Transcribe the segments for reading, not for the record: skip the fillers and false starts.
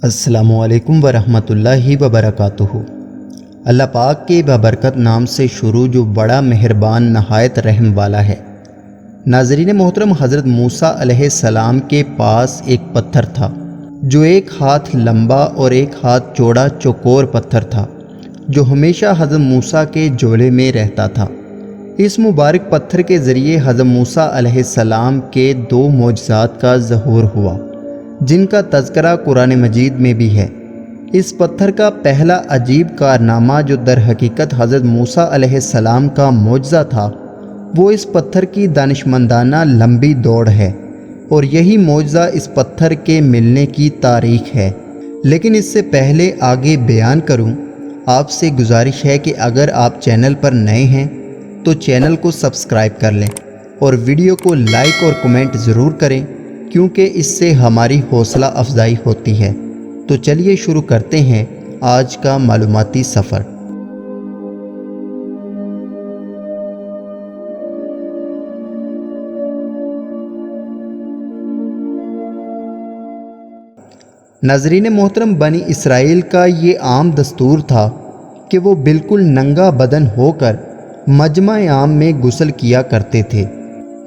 السلام علیکم ورحمۃ اللہ وبرکاتہ۔ اللہ پاک کے بابرکت نام سے شروع جو بڑا مہربان نہایت رحم والا ہے۔ ناظرین محترم، حضرت موسیٰ علیہ السلام کے پاس ایک پتھر تھا جو ایک ہاتھ لمبا اور ایک ہاتھ چوڑا چوکور پتھر تھا جو ہمیشہ حضرت موسیٰ کے جولے میں رہتا تھا۔ اس مبارک پتھر کے ذریعے حضرت موسیٰ علیہ السلام کے 2 معجزات کا ظہور ہوا جن کا تذکرہ قرآن مجید میں بھی ہے۔ اس پتھر کا پہلا عجیب کارنامہ جو در حقیقت حضرت موسیٰ علیہ السلام کا معجزہ تھا، وہ اس پتھر کی دانشمندانہ لمبی دوڑ ہے، اور یہی معجزہ اس پتھر کے ملنے کی تاریخ ہے۔ لیکن اس سے پہلے آگے بیان کروں، آپ سے گزارش ہے کہ اگر آپ چینل پر نئے ہیں تو چینل کو سبسکرائب کر لیں اور ویڈیو کو لائک اور کمنٹ ضرور کریں، کیونکہ اس سے ہماری حوصلہ افزائی ہوتی ہے۔ تو چلیے شروع کرتے ہیں آج کا معلوماتی سفر۔ ناظرین محترم، بنی اسرائیل کا یہ عام دستور تھا کہ وہ بالکل ننگا بدن ہو کر مجمع عام میں غسل کیا کرتے تھے،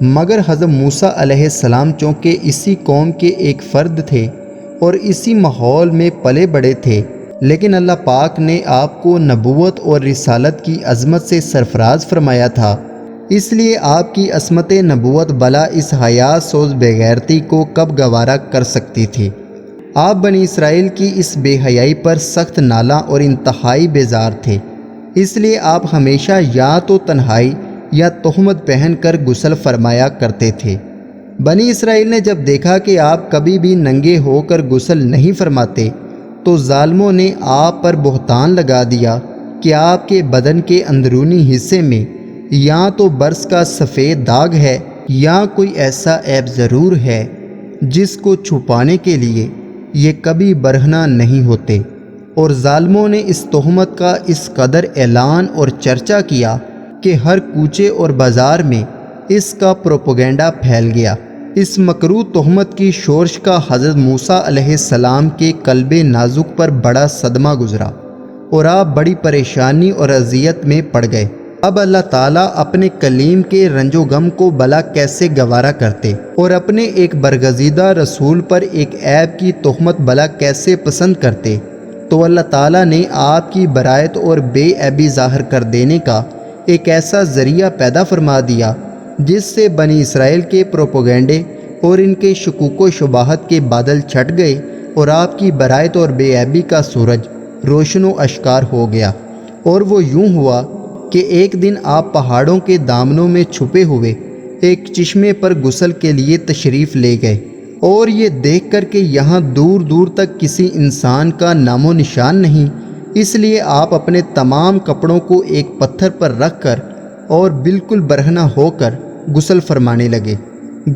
مگر حضرت موسیٰ علیہ السلام چونکہ اسی قوم کے ایک فرد تھے اور اسی ماحول میں پلے بڑے تھے، لیکن اللہ پاک نے آپ کو نبوت اور رسالت کی عظمت سے سرفراز فرمایا تھا، اس لیے آپ کی عصمت نبوت بلا اس حیا سوز بے غیرتی کو کب گوارا کر سکتی تھی۔ آپ بنی اسرائیل کی اس بے حیائی پر سخت نالاں اور انتہائی بیزار تھے، اس لیے آپ ہمیشہ یا تو تنہائی یا تہمت پہن کر غسل فرمایا کرتے تھے۔ بنی اسرائیل نے جب دیکھا کہ آپ کبھی بھی ننگے ہو کر غسل نہیں فرماتے تو ظالموں نے آپ پر بہتان لگا دیا کہ آپ کے بدن کے اندرونی حصے میں یا تو برس کا سفید داغ ہے یا کوئی ایسا عیب ضرور ہے جس کو چھپانے کے لیے یہ کبھی برہنہ نہیں ہوتے، اور ظالموں نے اس تہمت کا اس قدر اعلان اور چرچا کیا کہ ہر کوچے اور بازار میں اس کا پروپیگنڈا پھیل گیا۔ اس مکروہ تہمت کی شورش کا حضرت موسیٰ علیہ السلام کے قلب نازک پر بڑا صدمہ گزرا اور آپ بڑی پریشانی اور اذیت میں پڑ گئے۔ اب اللہ تعالیٰ اپنے کلیم کے رنج و غم کو بلا کیسے گوارا کرتے اور اپنے ایک برگزیدہ رسول پر ایک عیب کی تہمت بلا کیسے پسند کرتے، تو اللہ تعالیٰ نے آپ کی برائت اور بے عیبی ظاہر کر دینے کا ایک ایسا ذریعہ پیدا فرما دیا جس سے بنی اسرائیل کے پروپیگنڈے اور ان کے شکوک و شبہات کے بادل چھٹ گئے اور آپ کی برائت اور بے عیبی کا سورج روشن و اشکار ہو گیا۔ اور وہ یوں ہوا کہ ایک دن آپ پہاڑوں کے دامنوں میں چھپے ہوئے ایک چشمے پر غسل کے لیے تشریف لے گئے، اور یہ دیکھ کر کہ یہاں دور دور تک کسی انسان کا نام و نشان نہیں، اس لیے آپ اپنے تمام کپڑوں کو ایک پتھر پر رکھ کر اور بالکل برہنہ ہو کر غسل فرمانے لگے۔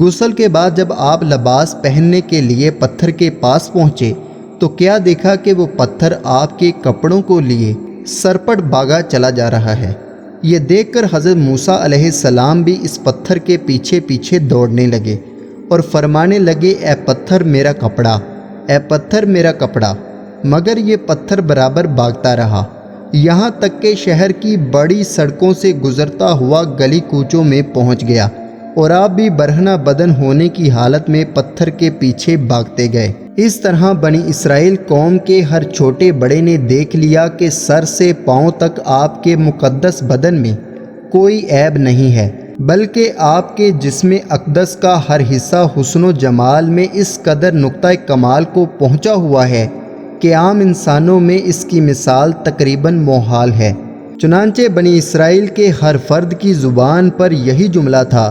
غسل کے بعد جب آپ لباس پہننے کے لیے پتھر کے پاس پہنچے تو کیا دیکھا کہ وہ پتھر آپ کے کپڑوں کو لیے سرپٹ بھاگا چلا جا رہا ہے۔ یہ دیکھ کر حضرت موسیٰ علیہ السلام بھی اس پتھر کے پیچھے پیچھے دوڑنے لگے اور فرمانے لگے، اے پتھر میرا کپڑا، اے پتھر میرا کپڑا، مگر یہ پتھر برابر بھاگتا رہا، یہاں تک کہ شہر کی بڑی سڑکوں سے گزرتا ہوا گلی کوچوں میں پہنچ گیا، اور آپ بھی برہنہ بدن ہونے کی حالت میں پتھر کے پیچھے بھاگتے گئے۔ اس طرح بنی اسرائیل قوم کے ہر چھوٹے بڑے نے دیکھ لیا کہ سر سے پاؤں تک آپ کے مقدس بدن میں کوئی عیب نہیں ہے، بلکہ آپ کے جسم اقدس کا ہر حصہ حسن و جمال میں اس قدر نقطہ کمال کو پہنچا ہوا ہے کہ عام انسانوں میں اس کی مثال تقریباً محال ہے۔ چنانچہ بنی اسرائیل کے ہر فرد کی زبان پر یہی جملہ تھا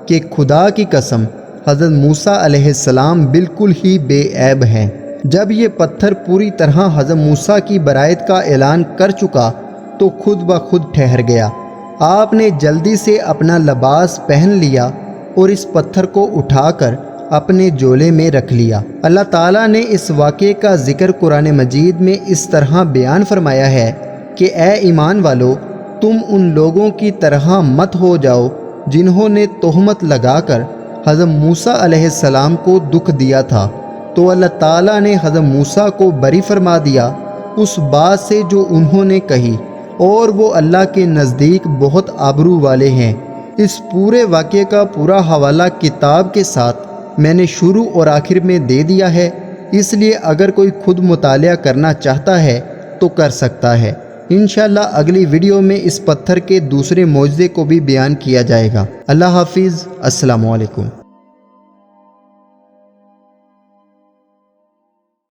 کہ خدا کی قسم حضرت موسیٰ علیہ السلام بالکل ہی بے عیب ہیں۔ جب یہ پتھر پوری طرح حضرت موسیٰ کی برائت کا اعلان کر چکا تو خود بخود ٹھہر گیا۔ آپ نے جلدی سے اپنا لباس پہن لیا اور اس پتھر کو اٹھا کر اپنے جولے میں رکھ لیا۔ اللہ تعالیٰ نے اس واقعے کا ذکر قرآن مجید میں اس طرح بیان فرمایا ہے کہ اے ایمان والو، تم ان لوگوں کی طرح مت ہو جاؤ جنہوں نے تہمت لگا کر حضرت موسیٰ علیہ السلام کو دکھ دیا تھا تو اللہ تعالیٰ نے حضرت موسیٰ کو بری فرما دیا اس بات سے جو انہوں نے کہی، اور وہ اللہ کے نزدیک بہت آبرو والے ہیں۔ اس پورے واقعے کا پورا حوالہ کتاب کے ساتھ میں نے شروع اور آخر میں دے دیا ہے، اس لیے اگر کوئی خود مطالعہ کرنا چاہتا ہے تو کر سکتا ہے۔ انشاءاللہ اگلی ویڈیو میں اس پتھر کے دوسرے معجزے کو بھی بیان کیا جائے گا۔ اللہ حافظ، السلام علیکم۔